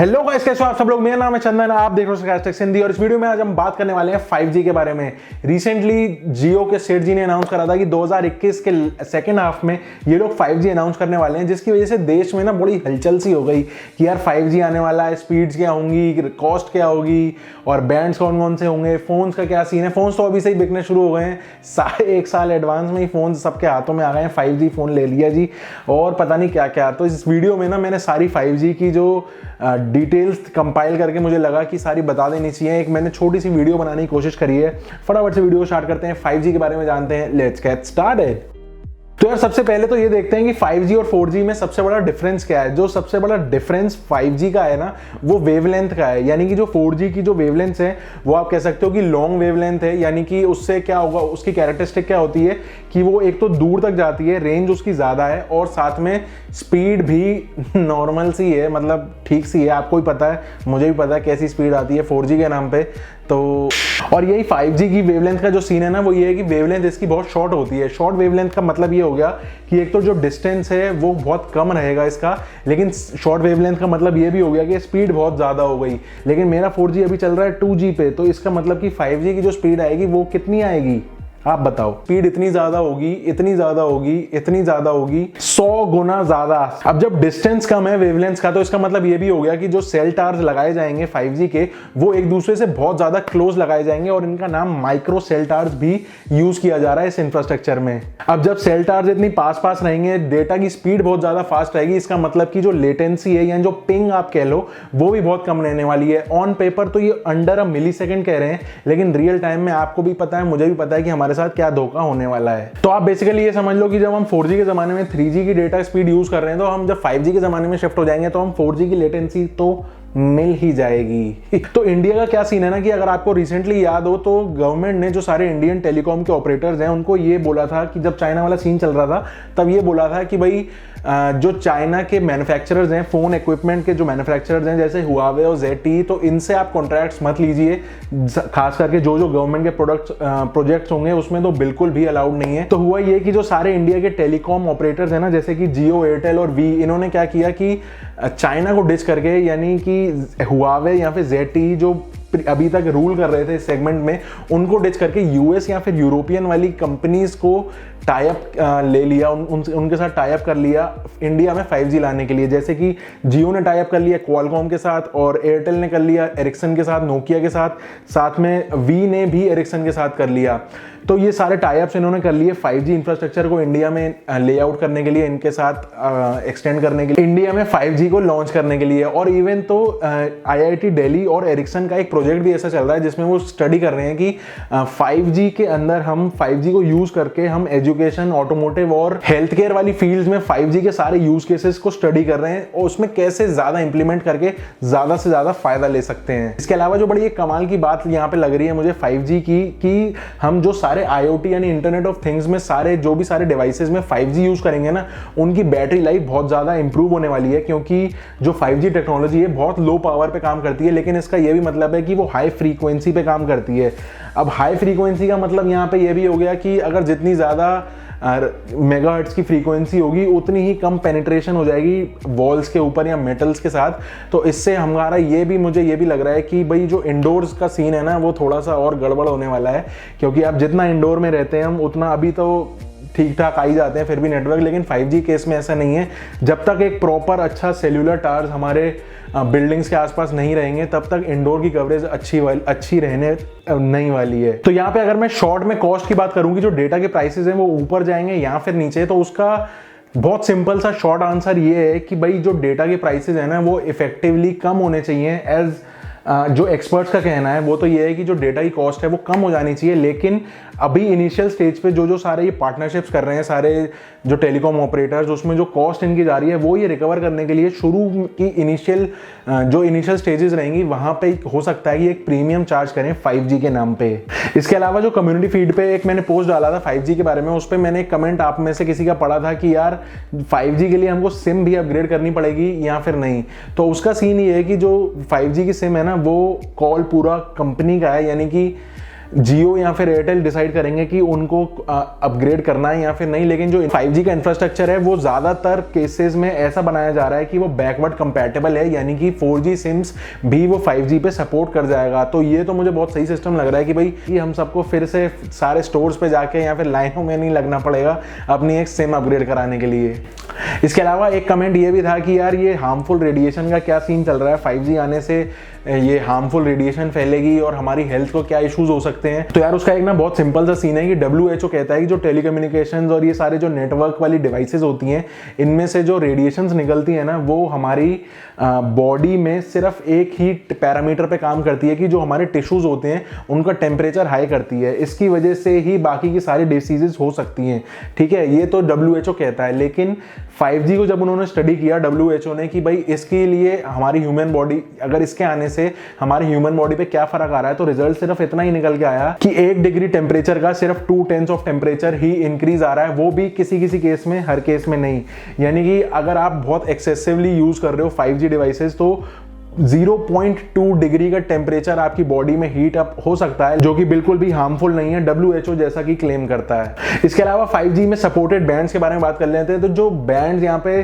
Hello guys, कैसे हो आप सब लोग। मेरा नाम है चंदन, आप देख रहे हो हिंदी। और इस वीडियो में आज हम बात करने वाले हैं 5G के बारे में। रिसेंटली जियो के सेठ जी ने अनाउंस करा था कि 2021 के सेकेंड हाफ में ये लोग 5G अनाउंस करने वाले हैं, जिसकी वजह से देश में ना बड़ी हलचल सी हो गई कि यार 5G आने वाला है, स्पीड्स क्या होंगी, कॉस्ट क्या होगी और बैंड्स कौन कौन से होंगे, फोन्स का क्या सीन है। फोन्स तो अभी से ही बिकने शुरू हो गए हैं, एक साल एडवांस में ही फोन सबके हाथों में आ गए हैं। 5G फोन ले लिया जी और पता नहीं क्या क्या। तो इस वीडियो में ना मैंने सारी 5G की जो डिटेल्स कंपाइल करके मुझे लगा कि सारी बता देनी चाहिए। एक मैंने छोटी सी वीडियो बनाने की कोशिश करी है। फटाफट से वीडियो स्टार्ट करते हैं, 5G के बारे में जानते हैं। Let's get started. तो यार सबसे पहले तो ये देखते हैं कि 5G और 4G में सबसे बड़ा डिफरेंस क्या है। जो सबसे बड़ा डिफरेंस 5G का है ना, वो वेवलेंथ का है। यानी कि जो 4G की जो वेवलेंथ है वो आप कह सकते हो कि लॉन्ग वेवलेंथ है। यानी कि उससे क्या होगा, उसकी कैरेक्टरिस्टिक क्या होती है कि वो एक तो दूर तक जाती है, रेंज उसकी ज़्यादा है और साथ में स्पीड भी नॉर्मल सी है, मतलब ठीक सी है। आपको भी पता है, मुझे भी पता है कैसी स्पीड आती है 4G के नाम पे। तो और यही 5G की वेवलेंथ का जो सीन है ना, वो ये है कि वेवलेंथ इसकी बहुत शॉर्ट होती है। शॉर्ट वेवलेंथ का मतलब ये हो गया कि एक तो जो डिस्टेंस है वो बहुत कम रहेगा इसका, लेकिन शॉर्ट वेवलेंथ का मतलब ये भी हो गया कि स्पीड बहुत ज़्यादा हो गई। लेकिन मेरा 4G अभी चल रहा है 2G पे, तो इसका मतलब कि 5G की जो स्पीड आएगी वो कितनी आएगी आप बताओ। स्पीड इतनी ज्यादा होगी, इतनी ज्यादा होगी, इतनी ज्यादा होगी, 100 गुना ज्यादा। अब जब डिस्टेंस कम है वेवलेंथ का, तो इसका मतलब ये भी हो गया कि जो सेल टावर्स लगाए जाएंगे 5G के, वो एक दूसरे से बहुत ज्यादा क्लोज लगाए जाएंगे और इनका नाम माइक्रो सेल टावर्स भी यूज किया जा रहा है इस इंफ्रास्ट्रक्चर में। अब जब सेल टावर्स इतनी पास पास रहेंगे, डेटा की स्पीड बहुत ज्यादा फास्ट रहेगी। इसका मतलब कि जो लेटेंसी है, यानी जो पिंग आप कह लो, वो भी बहुत कम रहने वाली है। ऑन पेपर तो ये अंडर अ मिली सेकेंड कह रहे हैं, लेकिन रियल टाइम में आपको भी पता है, मुझे भी पता है कि हमारे साथ क्या धोखा होने वाला है। तो आप बेसिकली ये समझ लो कि जब हम 4G के जमाने में 3G की डेटा स्पीड यूज कर रहे हैं, तो हम जब 5G के जमाने में शिफ्ट हो जाएंगे तो हम 4G की लेटेंसी तो मिल ही जाएगी। तो इंडिया का क्या सीन है ना कि अगर आपको रिसेंटली याद हो तो गवर्नमेंट ने जो सारे इंडियन टेलीकॉम के ऑपरेटर्स हैं उनको ये बोला था कि जब चाइना वाला सीन चल रहा था तब ये बोला था कि भाई जो चाइना के मैन्युफैक्चरर्स हैं, फोन इक्विपमेंट के जो मैन्युफैक्चरर्स हैं जैसे हुआवे और ZTE, तो इनसे आप कॉन्ट्रैक्ट्स मत लीजिए। खास करके जो गवर्नमेंट के प्रोजेक्ट्स होंगे उसमें तो बिल्कुल भी अलाउड नहीं है। तो हुआ ये कि जो सारे इंडिया के टेलीकॉम ऑपरेटर्स हैं ना, जैसे कि जियो, एयरटेल और वी, इन्होंने क्या किया कि चाइना को डिच करके, यानी कि हुआवे या फिर ZTE जो अभी तक रूल कर रहे थे इस सेगमेंट में, उनको डिच करके यूएस या फिर यूरोपियन वाली कंपनीज को टाई अप ले लिया, उनके साथ टाई अप कर लिया इंडिया में 5G लाने के लिए। जैसे कि जियो ने टाई अप कर लिया क्वालकॉम के साथ और एयरटेल ने कर लिया एरिक्सन के साथ, नोकिया के साथ, साथ में वी ने भी एरिक्सन के साथ कर लिया। तो ये सारे टाई अप्स इन्होंने कर लिए 5G इंफ्रास्ट्रक्चर को इंडिया में लेआउट करने के लिए, इनके साथ एक्सटेंड करने के लिए, इंडिया में 5G को लॉन्च करने के लिए। और इवन तो IIT दिल्ली और एरिक्सन का एक प्रोजेक्ट भी ऐसा चल रहा है जिसमें वो स्टडी कर रहे हैं कि 5G के अंदर हम 5G को यूज करके हम एजुकेशन, ऑटोमोटिव और हेल्थ केयर वाली फील्ड्स में 5G के सारे यूज केसेस को स्टडी कर रहे हैं और उसमें कैसे ज्यादा इंप्लीमेंट करके ज्यादा से ज्यादा फायदा ले सकते हैं। इसके अलावा जो बड़ी एक कमाल की बात यहाँ पे लग रही है मुझे 5G की, कि हम जो सारे IoT यानी इंटरनेट ऑफ थिंग्स में सारे जो भी सारे डिवाइसेस में 5G यूज करेंगे ना, उनकी बैटरी लाइफ बहुत ज्यादा इंप्रूव होने वाली है। क्योंकि जो 5G टेक्नोलॉजी है बहुत लो पावर पे काम करती है, लेकिन इसका ये भी मतलब है कि वो हाई फ्रीक्वेंसी पे काम करती है। अब हाई फ्रीक्वेंसी का मतलब यहाँ पे ये भी हो गया कि अगर जितनी ज्यादा मेगाहर्ट्ज की फ्रीक्वेंसी होगी उतनी ही कम पेनिट्रेशन हो जाएगी वॉल्स के ऊपर या मेटल्स के साथ। तो इससे हमारा मुझे ये भी लग रहा है कि भाई जो इंडोर्स का सीन है ना, वो थोड़ा सा और गड़बड़ होने वाला है। क्योंकि आप जितना इंडोर में रहते हैं हम, उतना अभी तो ठीक ठाक आ ही जाते हैं फिर भी नेटवर्क, लेकिन 5G केस में ऐसा नहीं है। जब तक एक प्रॉपर अच्छा सेल्यूलर टावर्स हमारे बिल्डिंग्स के आसपास नहीं रहेंगे, तब तक इंडोर की कवरेज अच्छी रहने नहीं वाली है। तो यहाँ पे अगर मैं शॉर्ट में कॉस्ट की बात करूँ कि जो डेटा के प्राइसेस हैं वो ऊपर जाएंगे या फिर नीचे, तो उसका बहुत सिंपल सा शॉर्ट आंसर ये है कि भाई जो डेटा के प्राइसेस है ना, वो इफेक्टिवली कम होने चाहिए। एज जो एक्सपर्ट्स का कहना है वो तो ये है कि जो डेटा की कॉस्ट है वो कम हो जानी चाहिए। लेकिन अभी इनिशियल स्टेज पे जो सारे ये पार्टनरशिप्स कर रहे हैं सारे जो टेलीकॉम ऑपरेटर्स, उसमें जो कॉस्ट इनकी जा रही है वो ये रिकवर करने के लिए शुरू की इनिशियल स्टेजेस रहेंगी, वहां पे हो सकता है कि एक प्रीमियम चार्ज करें 5G के नाम पे। इसके अलावा जो कम्युनिटी फीड पे एक मैंने पोस्ट डाला था 5G के बारे में, उस पर मैंने एक कमेंट आप में से किसी का पढ़ा था कि यार 5G के लिए हमको सिम भी अपग्रेड करनी पड़ेगी या फिर नहीं। तो उसका सीन ये है कि जो 5G की सिम है ना, वो कॉल पूरा कंपनी का है, यानी कि जियो या फिर एयरटेल डिसाइड करेंगे कि उनको अपग्रेड करना है या फिर नहीं। लेकिन जो 5G का इंफ्रास्ट्रक्चर है वो ज़्यादातर केसेस में ऐसा बनाया जा रहा है कि वो बैकवर्ड कंपैटिबल है, यानी कि 4G सिम्स भी वो 5G पे सपोर्ट कर जाएगा। तो ये तो मुझे बहुत सही सिस्टम लग रहा है कि भाई कि हम सबको फिर से सारे स्टोर्स पे जाके या फिर लाइनों में नहीं लगना पड़ेगा अपनी एक सिम अपग्रेड कराने के लिए। इसके अलावा एक कमेंट ये भी था कि यार ये हार्मफुल रेडिएशन का क्या सीन चल रहा है, 5G आने से ये हार्मफुल रेडिएशन फैलेगी और हमारी हेल्थ को क्या इश्यूज हो सकते हैं। तो यार उसका एक ना बहुत सिंपल सा सीन है कि WHO कहता है कि जो टेलीकम्युनिकेशंस और ये सारे जो नेटवर्क वाली डिवाइसेस होती हैं इनमें से जो रेडिएशंस निकलती है ना वो हमारी बॉडी में सिर्फ एक ही पैरामीटर पे काम करती है कि जो हमारे टिश्यूज होते हैं उनका टेम्परेचर हाई करती है। इसकी वजह से ही बाकी की सारी डिसीजेज हो सकती हैं, ठीक है, ये तो WHO कहता है। लेकिन 5G को जब उन्होंने स्टडी किया WHO ने कि भाई इसके लिए हमारी ह्यूमन बॉडी, अगर इसके आने से हमारी ह्यूमन बॉडी पे क्या फर्क आ रहा है, तो रिजल्ट सिर्फ इतना ही निकल के आया कि 1 डिग्री टेम्परेचर का सिर्फ 2/10 ऑफ टेम्परेचर ही इंक्रीज आ रहा है, वो भी किसी किसी केस में, हर केस में नहीं। यानी कि अगर आप बहुत एक्सेसिवली यूज कर रहे हो 5G डिवाइसेस तो 0.2 डिग्री का टेम्परेचर आपकी बॉडी में हीट अप हो सकता है, जो कि बिल्कुल भी हार्मफुल नहीं है, WHO जैसा कि क्लेम करता है। इसके अलावा 5G में सपोर्टेड बैंड्स के बारे में बात कर लेते हैं। तो जो बैंड्स यहाँ पे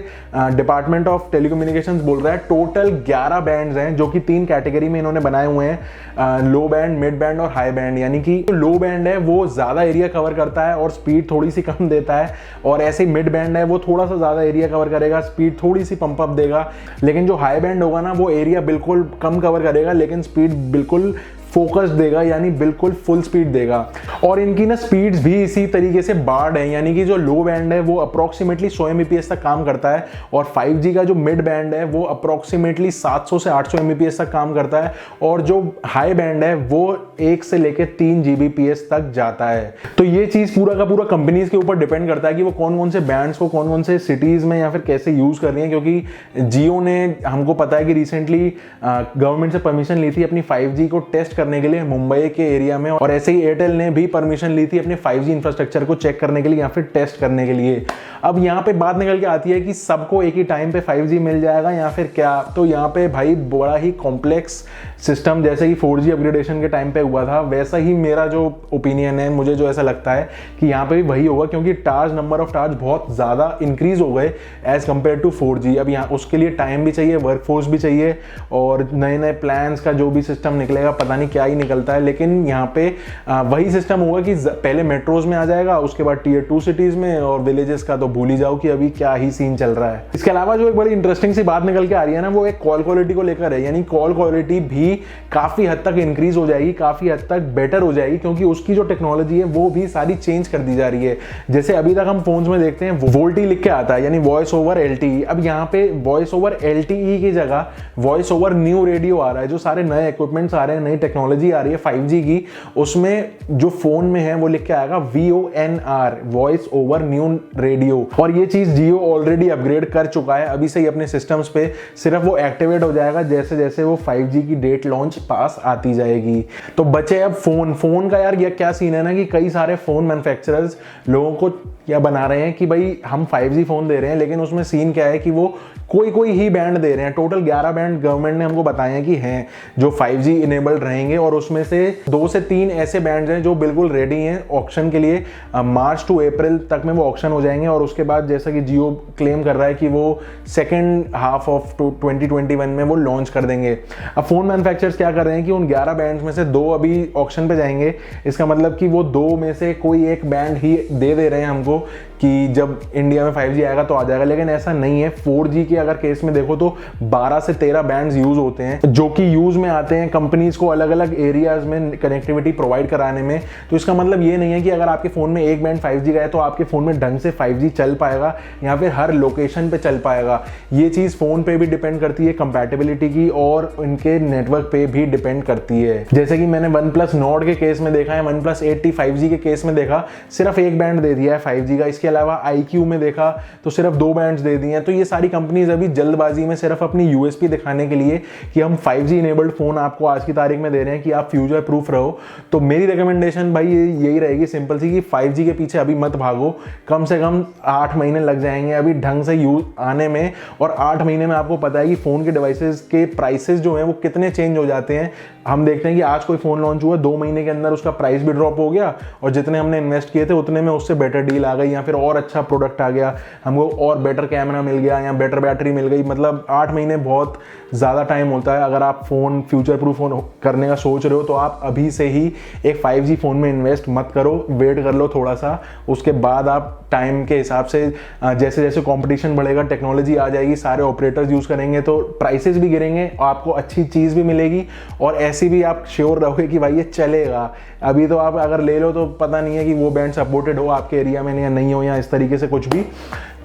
डिपार्टमेंट ऑफ टेलीकम्युनिकेशंस बोल रहा है, टोटल 11 बैंड्स हैं जो कि 3 कैटेगरी में इन्होंने बनाए हुए हैं, लो बैंड, मिड बैंड और हाई बैंड। यानी कि जो लो बैंड है वो ज्यादा एरिया कवर करता है और स्पीड थोड़ी सी कम देता है, और ऐसे मिड बैंड है वो थोड़ा सा ज्यादा एरिया कवर करेगा, स्पीड थोड़ी सी पंप अप देगा। लेकिन जो हाई बैंड होगा ना वो एरिया बिल्कुल कम कवर करेगा लेकिन स्पीड बिल्कुल फोकस देगा, यानी बिल्कुल फुल स्पीड देगा। और इनकी ना स्पीड्स भी इसी तरीके से बार्ड है, यानी कि जो लो बैंड है वो अप्रोक्सीमेटली 100 Mbps तक काम करता है और 5G का जो मिड बैंड है वो अप्रोक्सीमेटली 700 से 800 Mbps तक काम करता है, और जो हाई बैंड है वो 1 से लेकर 3 Gbps तक जाता है। तो ये चीज पूरा का पूरा कंपनीज के ऊपर डिपेंड करता है कि वो कौन कौन से बैंड्स को कौन कौन से सिटीज में या फिर कैसे यूज कर रही है। क्योंकि जियो ने, हमको पता है कि रिसेंटली गवर्नमेंट से परमिशन ली थी अपनी 5G को टेस्ट करने के लिए मुंबई के एरिया में, और ऐसे ही एयरटेल ने भी परमिशन ली थी अपने 5G इंफ्रास्ट्रक्चर को चेक करने के लिए या फिर टेस्ट करने के लिए। अब यहाँ पे बात निकल के आती है कि सबको एक ही टाइम पे 5G मिल जाएगा या फिर क्या। तो यहाँ पे भाई बड़ा ही कॉम्प्लेक्स सिस्टम, जैसे कि 4G अपग्रेडेशन के टाइम पे हुआ था वैसा ही मेरा जो ओपिनियन है, मुझे जो ऐसा लगता है कि यहाँ पे भी वही होगा, क्योंकि टार्ज, नंबर ऑफ टार्ज बहुत ज्यादा इंक्रीज हो गए एज कंपेयर टू 4G। अब यहाँ उसके लिए टाइम भी चाहिए, वर्कफोर्स भी चाहिए, और नए नए प्लान्स का जो भी सिस्टम निकलेगा पता नहीं क्या ही निकलता है। लेकिन यहाँ पे वही सिस्टम होगा कि पहले मेट्रोज में आ जाएगा, उसके बाद टियर 2 सिटीज में, और विलेजेस का तो भूल ही जाओ कि अभी क्या ही सीन चल रहा है। इसके अलावा जो एक बड़ी इंटरेस्टिंग सी बात निकल के आ रही है ना वो एक कॉल क्वालिटी को लेकर है, यानी कॉल क्वालिटी भी काफी हद तक इंक्रीज हो जाएगी, काफी हद तक बेटर हो जाएगी, क्योंकि उसकी जो टेक्नोलॉजी है वो भी सारी चेंज कर दी जा रही है। जैसे अभी तक हम फोन्स में देखते हैं वोल्टी लिख के आता है, यानी वॉइस ओवर LTE। अब यहाँ पे वॉइस ओवर LTE की जगह वॉइस ओवर न्यू रेडियो आ रहा है। जो सारे नए इक्विपमेंट्स आ रहे हैं, नई टेक्नोलॉजी आ रही है 5G की, उसमें जो फोन में है वो लिख के आएगा VONR, voice over new radio. और ये चीज जियो ऑलरेडी अपग्रेड कर चुका है अभी से ही अपने सिस्टम्स पे, सिर्फ वो एक्टिवेट हो जाएगा जैसे जैसे वो 5G की डेट लॉन्च पास आती जाएगी। तो बचे अब फोन का यार ये क्या सीन है ना कि कई सारे फोन मैन्युफैक्चरर्स लोगों को क्या बना रहे हैं कि भाई हम 5G फोन दे रहे हैं, लेकिन उसमें सीन क्या है कि वो कोई ही बैंड दे रहे हैं। टोटल 11 बैंड गवर्नमेंट ने हमको बताए हैं कि हैं जो 5G इनेबल्ड रहेंगे, और उसमें से 2 से 3 ऐसे बैंड्स हैं जो बिल्कुल रेडी हैं ऑक्शन के लिए। मार्च टू अप्रैल तक में वो ऑक्शन हो जाएंगे, और उसके बाद जैसा कि जियो क्लेम कर रहा है कि वो सेकेंड हाफ ऑफ 2021 में वो लॉन्च कर देंगे। अब फोन मैन्युफैक्चरर्स क्या कर रहे हैं कि उन 11 बैंड्स में से 2 अभी ऑक्शन पे जाएंगे। इसका मतलब कि वो 2 में से कोई एक बैंड ही दे रहे हैं हमको कि जब इंडिया में 5G आएगा तो आ जाएगा, लेकिन ऐसा नहीं है। 4G के अगर केस में देखो तो 12 से 13 बैंड्स यूज होते हैं, जो कि यूज में आते हैं कंपनीज को अलग अलग एरियाज में कनेक्टिविटी प्रोवाइड कराने में। तो इसका मतलब ये नहीं है कि अगर आपके फोन में एक बैंड 5G का है तो आपके फोन में ढंग से 5G चल पाएगा या फिर हर लोकेशन पे चल पाएगा। ये चीज फोन पे भी डिपेंड करती है कंपैटिबिलिटी की, और इनके नेटवर्क पे भी डिपेंड करती है। जैसे कि मैंने OnePlus Nord के केस में देखा है, OnePlus 8T 5G के केस में देखा, सिर्फ एक बैंड दे दिया है 5G का, इसके इसके अलावा IQ में देखा तो सिर्फ 2 बैंड्स दे दिए हैं। तो ये सारी कंपनीज अभी जल्दबाजी में सिर्फ अपनी USP दिखाने के लिए कि हम 5G इनेबल्ड फोन आपको आज की तारीख में दे रहे हैं कि आप फ्यूचर प्रूफ रहो। तो मेरी रिकमेंडेशन भाई यही रहेगी सिंपल सी कि 5G के पीछे अभी मत भागो। कम से कम 8 महीने लग जाएंगे अभी ढंग से यूज आने में, और 8 महीने में आपको पता है कि फ़ोन के डिवाइसेस के प्राइसेस जो हैं वो कितने चेंज हो जाते हैं। हम देखते हैं कि आज कोई फ़ोन लॉन्च हुआ, 2 महीने के अंदर उसका प्राइस भी ड्रॉप हो गया और जितने हमने इन्वेस्ट किए थे उतने में उससे बेटर डील आ गई, या फिर और अच्छा प्रोडक्ट आ गया, हमको और बेटर कैमरा मिल गया या बेटर बैटरी मिल गई। मतलब 8 महीने बहुत ज़्यादा टाइम होता है। अगर आप फ़ोन फ्यूचर प्रूफ फोन करने का सोच रहे हो तो आप अभी से ही एक 5G फ़ोन में इन्वेस्ट मत करो, वेट कर लो थोड़ा सा। उसके बाद आप टाइम के हिसाब से जैसे जैसे कंपटीशन बढ़ेगा, टेक्नोलॉजी आ जाएगी, सारे ऑपरेटर्स यूज़ करेंगे तो प्राइसेस भी गिरेंगे, आपको अच्छी चीज़ भी मिलेगी और ऐसी भी आप श्योर रहोगे कि भाई ये चलेगा। अभी तो आप अगर ले लो तो पता नहीं है कि वो बैंड सपोर्टेड हो आपके एरिया में या नहीं हो, या इस तरीके से कुछ भी।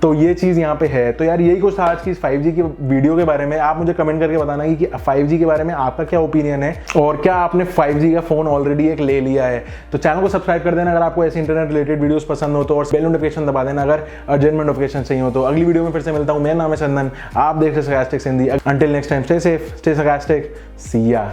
तो ये चीज़ यहाँ पे है। तो यार यही कुछ था आज की 5G की वीडियो के बारे में। आप मुझे कमेंट करके बताना कि 5G के बारे में आपका क्या ओपिनियन है और क्या आपने 5G का फ़ोन ऑलरेडी एक ले लिया है। तो चैनल को सब्सक्राइब कर देना अगर आपको ऐसे इंटरनेट रिलेटेड वीडियोस पसंद हो तो, और बेल नोटिफिकेशन दबा देना अगर अर्जेंट नोटिफिकेशन चाहिए हो तो। अगली वीडियो में फिर से मिलता हूँ। मेरा नाम है चंदन, आप देख रहे हैं sarcastic Hindi. Until next time, stay safe, stay sarcastic, see या।